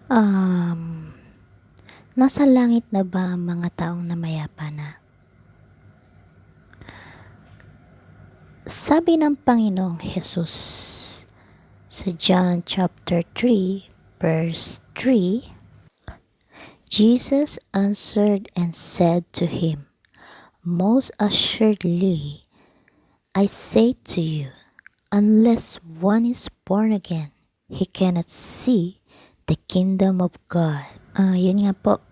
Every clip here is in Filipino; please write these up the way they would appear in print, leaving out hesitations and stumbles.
Um, Nasa langit na ba ang mga taong namayapa na? Sabi ng Panginoong Jesus sa John chapter 3 verse 3, Jesus answered and said to him, "Most assuredly, I say to you, unless one is born again, he cannot see the kingdom of God." Yun nga po,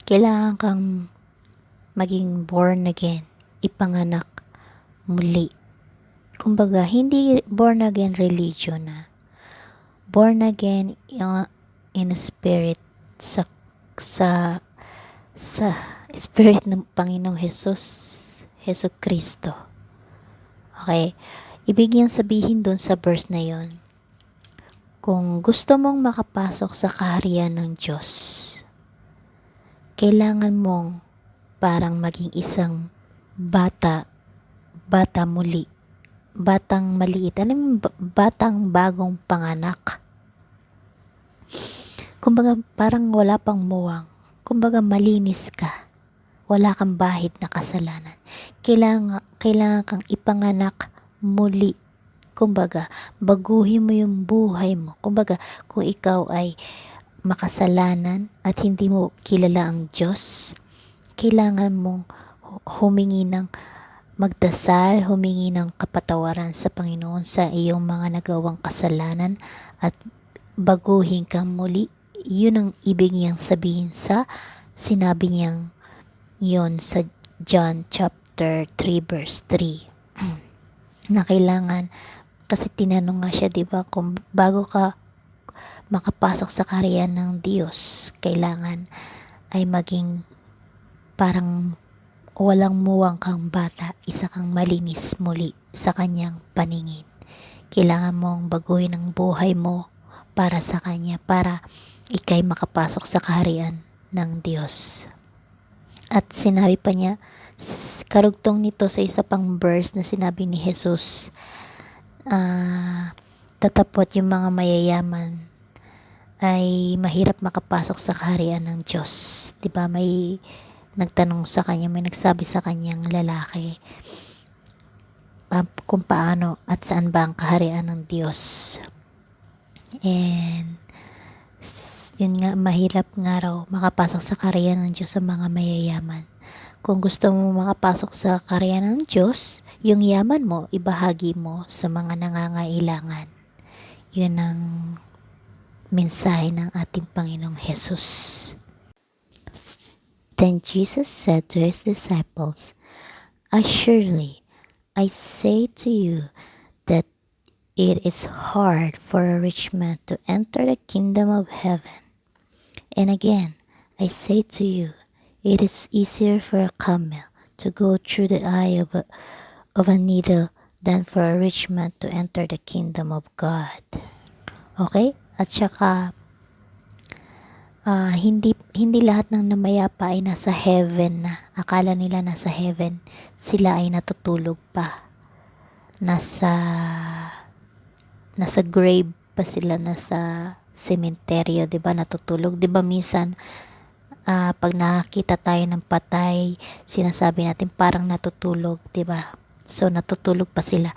kailangan kang maging born again, ipanganak muli. Kumbaga, hindi born again religion na. Born again in a spirit, sa spirit ng Panginoong Hesus Kristo. Okay? Ibig niyang sabihin doon sa verse na yon, kung gusto mong makapasok sa kaharian ng Diyos, kailangan mong parang maging isang bata muli, batang maliit, batang bagong panganak. Kumbaga parang wala pang muwang, kumbaga malinis ka, wala kang bahid na kasalanan. Kailangan kang ipanganak muli. Kumbaga, baguhin mo yung buhay mo. Kumbaga, kung ikaw ay makasalanan at hindi mo kilala ang Diyos, kailangan mong magdasal, humingi ng kapatawaran sa Panginoon sa iyong mga nagawang kasalanan at baguhin kang muli. Yun ang ibig niyang sabihin sa sinabi niyang yon sa John chapter 3 verse 3 na kailangan, kasi tinanong nga siya, diba, kung bago ka makapasok sa kaharian ng Diyos, kailangan ay maging parang walang muwang kang bata, isa kang malinis muli sa kanyang paningin. Kailangan mong baguhin ang buhay mo para sa kanya, para ikay makapasok sa kaharian ng Diyos. At sinabi pa niya, karugtong nito sa isa pang verse na sinabi ni Jesus, tatapot yung mga mayayaman ay mahirap makapasok sa kaharian ng Diyos. Diba, may nagtanong sa kanya, may nagsabi sa kanyang lalaki, kung paano at saan ba ang kaharian ng Diyos. And yun nga, mahirap nga raw makapasok sa kaharian ng Diyos sa mga mayayaman. Kung gusto mo makapasok sa kaharian ng Diyos, yung yaman mo, ibahagi mo sa mga nangangailangan. Yun ang mensahe ng ating Panginoong Jesus. Then Jesus said to his disciples, "Assuredly, I say to you that it is hard for a rich man to enter the kingdom of heaven. And again, I say to you, it is easier for a camel to go through the eye of a needle than for a rich man to enter the kingdom of God." Okay? At saka, hindi lahat ng namayapa ay nasa heaven na. Akala nila nasa heaven, sila ay natutulog pa. Nasa grave pa sila, nasa sementeryo, 'di ba, natutulog. 'Di ba minsan pag nakakita tayo ng patay, sinasabi natin parang natutulog, 'di ba? So natutulog pa sila.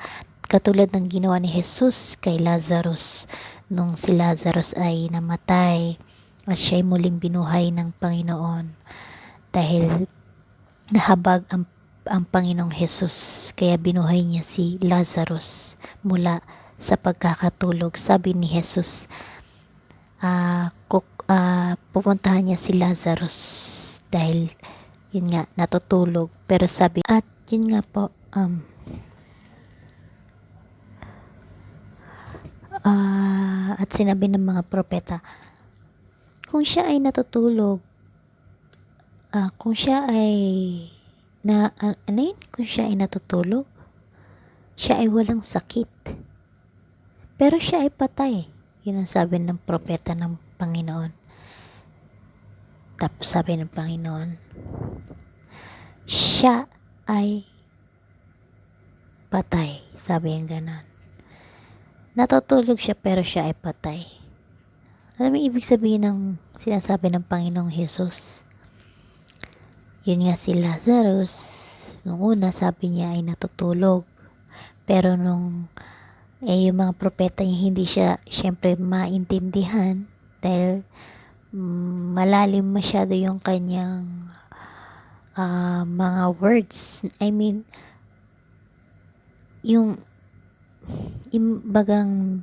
Katulad ng ginawa ni Jesus kay Lazarus, nung si Lazarus ay namatay at siya ay muling binuhay ng Panginoon dahil nahabag ang Panginoong Jesus, kaya binuhay niya si Lazarus mula sa pagkakatulog. Sabi ni Jesus, pupuntahan niya si Lazarus dahil yun nga, natutulog. Pero sabi, at yun nga po, at sinabi ng mga propeta, kung siya ay natutulog, kung siya ay kung siya ay natutulog, siya ay walang sakit, pero siya ay patay. Yun ang sabi ng propeta ng Panginoon. Tapos sabi ng Panginoon, siya ay patay. Sabi yung ganon. Natutulog siya pero siya ay patay. Alam mo ibig sabihin ng sinasabi ng Panginoong Jesus? Yun nga si Lazarus, nung una sabi niya ay natutulog. Pero yung mga propeta niya hindi siya syempre maintindihan dahil malalim masyado yung kanyang mga words. I mean, yung bagang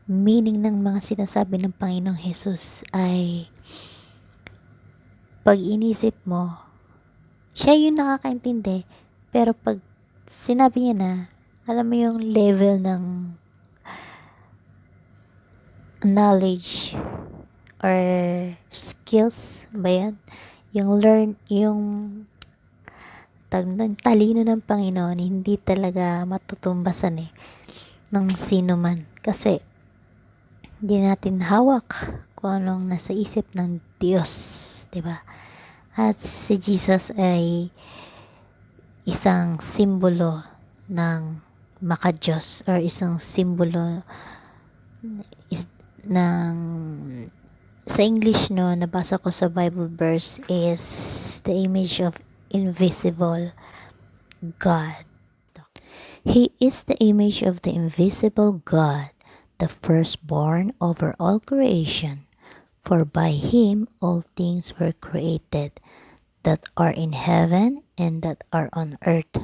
meaning ng mga sinasabi ng Panginoong Jesus ay pag inisip mo, siya yung nakakaintindi, pero pag sinabi niya na, alam mo yung level ng knowledge or skills ba yan? Yung talino ng Panginoon, hindi talaga matutumbasan ng sino man. Kasi, hindi natin hawak kung anong nasa isip ng Diyos, diba? At si Jesus ay isang simbolo ng maka-Diyos or isang simbolo ng sa English nabasa ko sa Bible verse is the image of invisible God. He is the image of the invisible God, the firstborn over all creation. For by him all things were created, that are in heaven and that are on earth,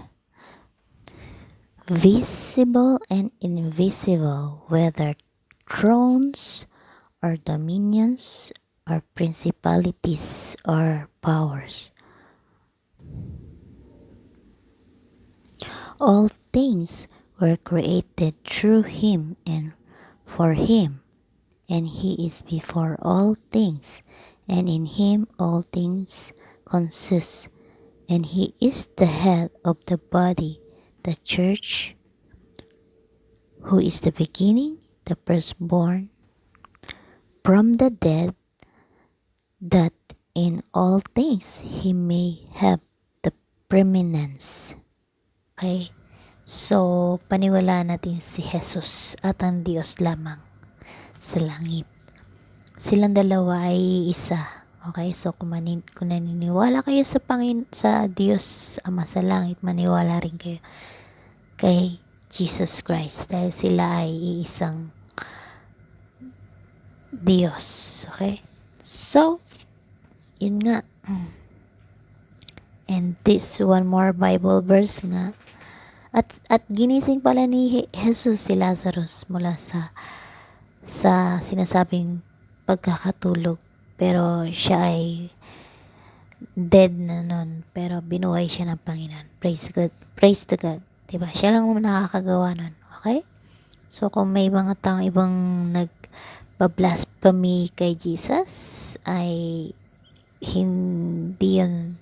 visible and invisible, whether thrones or dominions or principalities or powers. All things were created through him and for him, and he is before all things, and in him all things consist, and he is the head of the body, the church, who is the beginning, the firstborn from the dead, that in all things he may have the preeminence. Okay? So, paniwalaan natin si Jesus at ang Diyos lamang sa langit. Silang dalawa ay isa. Okay? So, kung naniniwala kayo sa Diyos Ama sa langit, maniwala rin kayo kay Jesus Christ dahil sila ay iisang Diyos. Okay? So, yun nga. And this one more Bible verse nga. At ginising pala ni Jesus si Lazarus mula sa sinasabing pagkakatulog. Pero siya ay dead na nun. Pero binuhay siya ng Panginoon. Praise God. Praise to God. Diba? Siya lang nakakagawa nun. Okay? So, kung may mga taong ibang nagpa-blasphemy kay Jesus, ay hindi yun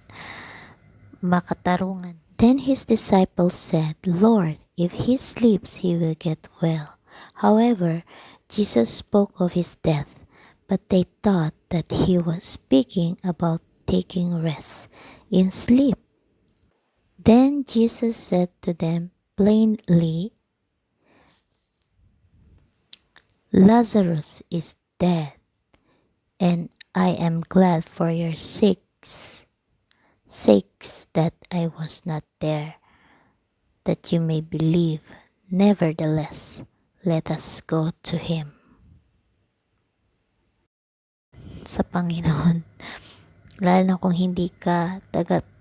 makatarungan. Then his disciples said, Lord, if he sleeps, he will get well. However, Jesus spoke of his death, but they thought that he was speaking about taking rest in sleep. Then Jesus said to them plainly, Lazarus is dead, and I am glad for your sakes that I was not there, that you may believe. Nevertheless, let us go to him. Sa Panginoon, lalo na kung hindi ka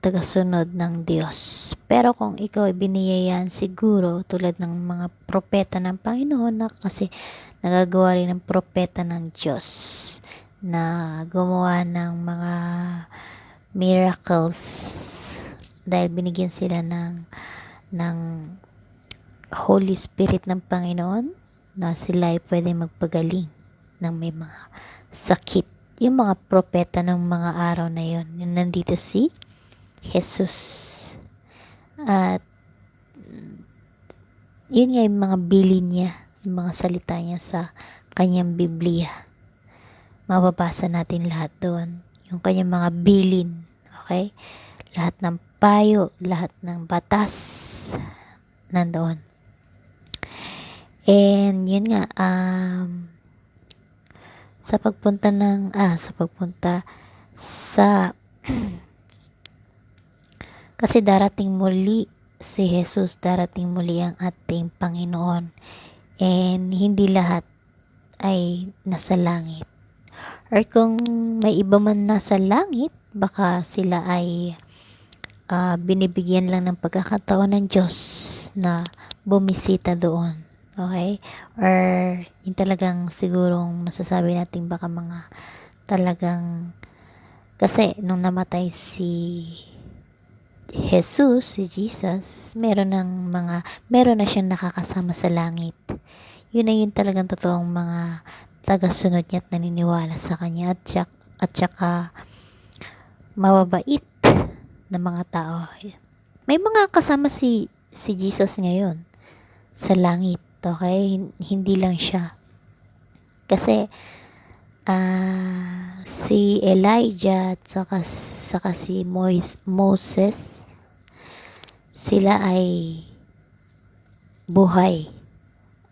tagasunod ng Diyos. Pero kung ikaw ay biniyayaan siguro tulad ng mga propeta ng Panginoon na kasi nagagawa rin ng propeta ng Diyos na gumawa ng mga miracles dahil binigyan sila ng Holy Spirit ng Panginoon na sila ay pwede magpagaling ng may mga sakit. Yung mga propeta ng mga araw na yun, nandito si Jesus. At yun nga yung mga bilin niya, yung mga salita niya sa kanyang Biblia. Mababasa natin lahat doon. Yung kanyang mga bilin. Okay? Lahat ng payo, lahat ng batas nandoon. And yun nga, sa kasi darating muli si Jesus, darating muli ang ating Panginoon, and hindi lahat ay nasa langit. Or kung may iba man nasa langit, baka sila ay binibigyan lang ng pagkakataon ng Diyos na bumisita doon. Okay? Or yung talagang sigurong masasabi natin baka mga talagang, kasi nung namatay si Jesus, si Jesus, meron na siyang nakakasama sa langit. Yun na yun talagang totoong mga tagasunod niya at naniniwala sa kanya, at saka mababait na mga tao. May mga kasama si Jesus ngayon sa langit, okay? Hindi lang siya. Kasi si Elijah at saka si Moses, sila ay buhay.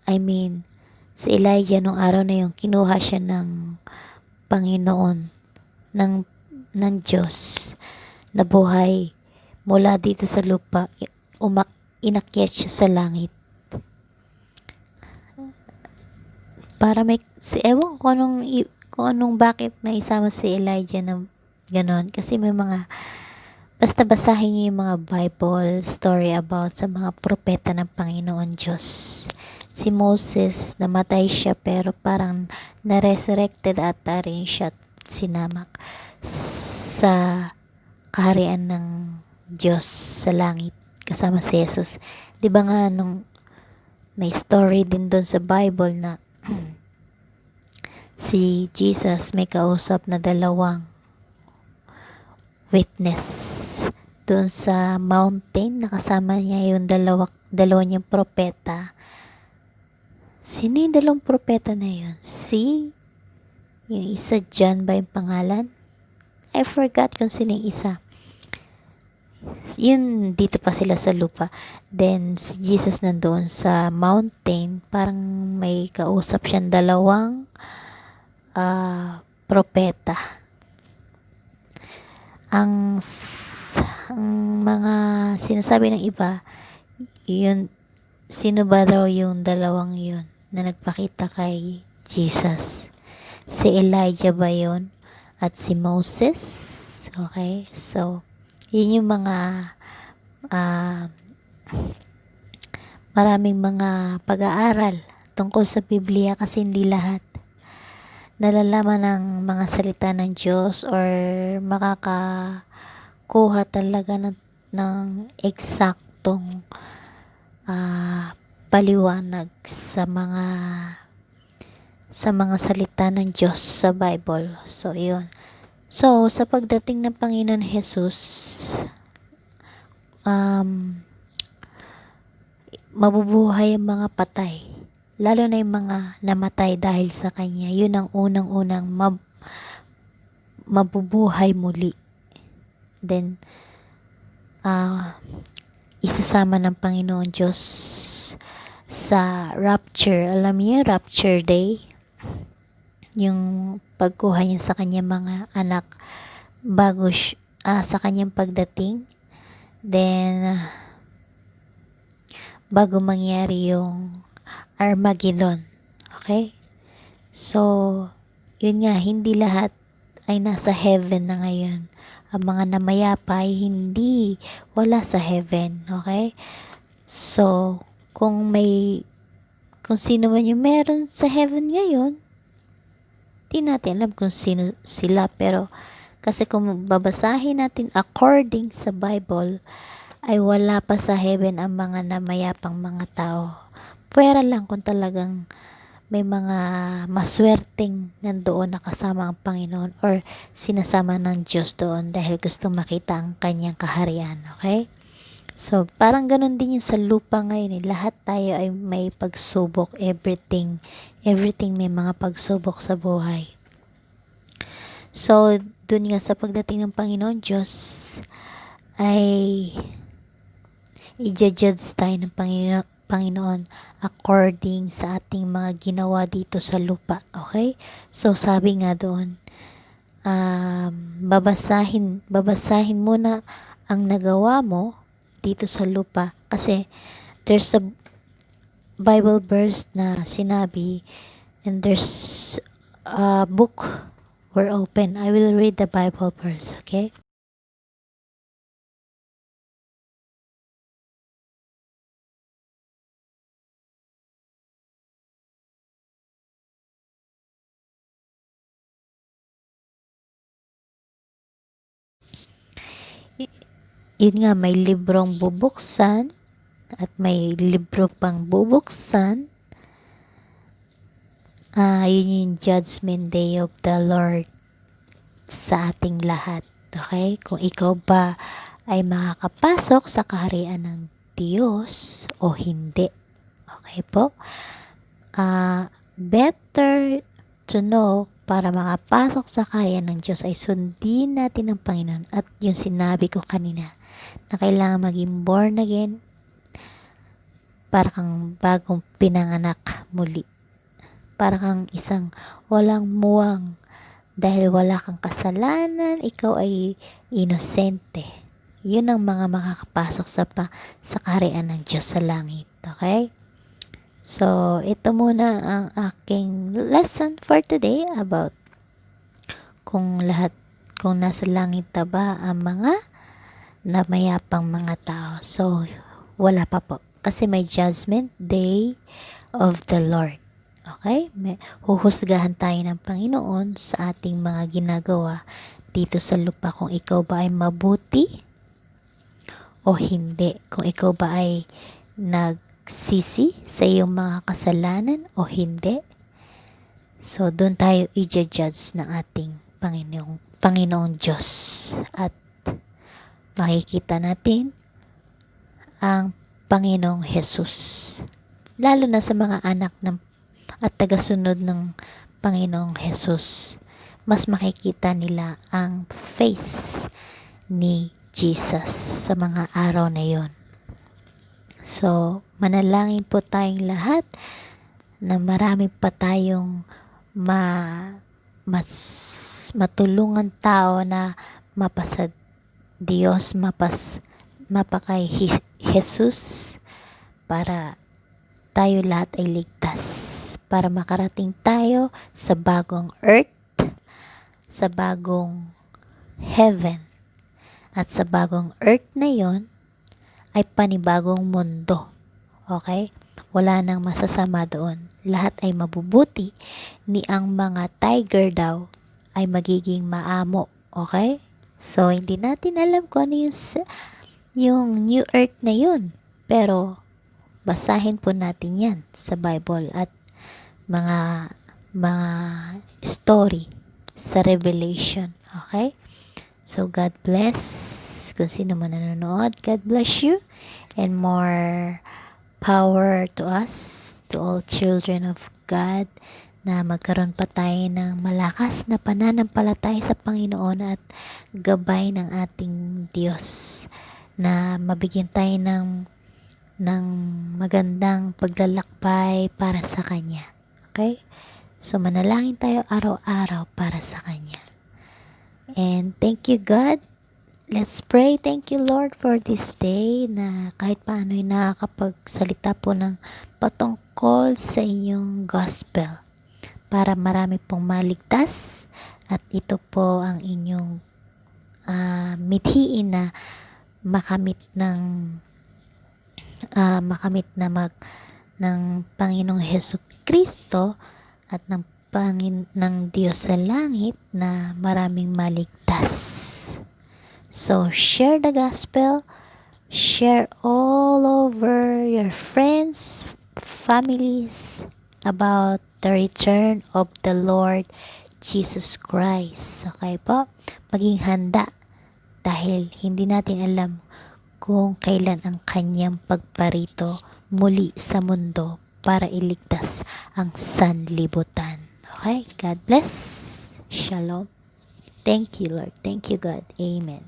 I mean, si Elijah nung araw na yun, kinuha siya ng Panginoon, ng Diyos na buhay mula dito sa lupa, inakyat siya sa langit. Para ewan ko kung anong bakit naisama si Elijah na ganon. Kasi may mga, basta basahin niyo yung mga Bible story about sa mga propeta ng Panginoon Diyos. Si Moses, namatay siya pero parang na-resurrected ata rin siya at sinamak sa kaharian ng Diyos sa langit kasama si Jesus. Di ba nga nung may story din doon sa Bible na si Jesus may kausap na dalawang witness doon sa mountain, nakasama niya yung dalawa niyang propeta. Sino yung dalawang propeta na yun? Yung isa, John ba yung pangalan? I forgot kung sino yung isa. Yun, dito pa sila sa lupa. Then si Jesus nandoon sa mountain, parang may kausap siyang dalawang propeta. Ang mga sinasabi ng iba, yun, sino ba daw yung dalawang yun na nagpakita kay Jesus? Si Elijah ba yun? At si Moses? Okay, so yun yung mga maraming mga pag-aaral tungkol sa Biblia, kasi hindi lahat nalalaman ng mga salita ng Diyos or makakakuha talaga ng eksaktong paliwanag sa mga salita ng Diyos sa Bible. So, yun. So, sa pagdating ng Panginoon Jesus, mabubuhay ang mga patay. Lalo na yung mga namatay dahil sa Kanya. Yun ang unang-unang mabubuhay muli. Then, isasama ng Panginoon Diyos sa rapture. Alam niyo, rapture day? Yung pagkuha niya sa kanyang mga anak bago sa kanyang pagdating. Then, bago mangyari yung Armageddon. Okay? So, yun nga, hindi lahat ay nasa heaven na ngayon. Ang mga namayapa ay wala sa heaven. Okay? So, kung sino man yung meron sa heaven ngayon, di natin alam kung sino sila. Pero, kasi kung babasahin natin according sa Bible, ay wala pa sa heaven ang mga namayapang mga tao. Pwera lang kung talagang may mga maswerteng nandoon na kasama ang Panginoon or sinasama ng Diyos doon dahil gusto makita ang kanyang kaharian. Okay? So, parang ganun din yung sa lupa ngayon. Lahat tayo ay may pagsubok. Everything may mga pagsubok sa buhay. So, dun nga sa pagdating ng Panginoon Diyos ay i-judge tayo ng Panginoon according sa ating mga ginawa dito sa lupa. Okay? So sabi nga doon, babasahin muna ang nagawa mo dito sa lupa, kasi there's a Bible verse na sinabi, and there's a book were open. I will read the Bible verse, okay? Yun nga, may librong bubuksan at may libro pang bubuksan. Yun yung judgment day of the Lord sa ating lahat. Okay? Kung ikaw ba ay makakapasok sa kaharian ng Diyos o hindi. Okay po? Better to know, para makapasok sa kaharian ng Diyos ay sundin natin ang Panginoon. At yung sinabi ko kanina, na kailangan maging born again, para kang bagong pinanganak muli. Para kang isang walang muwang, dahil wala kang kasalanan, ikaw ay inosente. Yun ang mga makakapasok sa kaharian ng Diyos sa langit. Okay? So, ito muna ang aking lesson for today about kung nasa langit na ba ang mga namayapang mga tao. So, wala pa po. Kasi may judgment day of the Lord. Okay? Huhusgahan tayo ng Panginoon sa ating mga ginagawa dito sa lupa, kung ikaw ba ay mabuti o hindi. Kung ikaw ba ay nagsisi sa iyong mga kasalanan o hindi. So, doon tayo i-judge ng ating Panginoong Diyos. At makikita natin ang Panginoong Jesus. Lalo na sa mga anak at tagasunod ng Panginoong Jesus. Mas makikita nila ang face ni Jesus sa mga araw na yon. So, manalangin po tayong lahat na marami pa tayong mas matulungan tao na mapasa Diyos, mapakay Jesus, para tayo lahat ay ligtas, para makarating tayo sa bagong earth, sa bagong heaven, at sa bagong earth na yon ay panibagong mundo. Okay? Wala nang masasama doon. Lahat ay mabubuti, ni ang mga tiger daw ay magiging maamo. Okay? So, hindi natin alam kung ano yung new earth na yun. Pero, basahin po natin yan sa Bible at mga story sa Revelation. Okay? So, God bless. Kung sino man nanonood, God bless you. And more power to us, to all children of God, na magkaroon pa tayo ng malakas na pananampalataya sa Panginoon at gabay ng ating Diyos, na mabigyan tayo ng magandang paglalakbay para sa Kanya. Okay? So, manalangin tayo araw-araw para sa Kanya. And thank you, God. Let's pray. Thank you, Lord, for this day, na kahit paano'y nakakapagsalita po ng patungkol sa inyong gospel, para marami pong maligtas, at ito po ang inyong mithiin na makamit ng Panginoong Hesukristo at ng Diyos sa langit, na maraming maligtas. So, share the gospel, share all over your friends, families, about the return of the Lord Jesus Christ. Okay po? Maging handa, dahil hindi natin alam kung kailan ang kanyang pagparito muli sa mundo para iligtas ang sanlibutan. Okay? God bless. Shalom. Thank you, Lord. Thank you, God. Amen.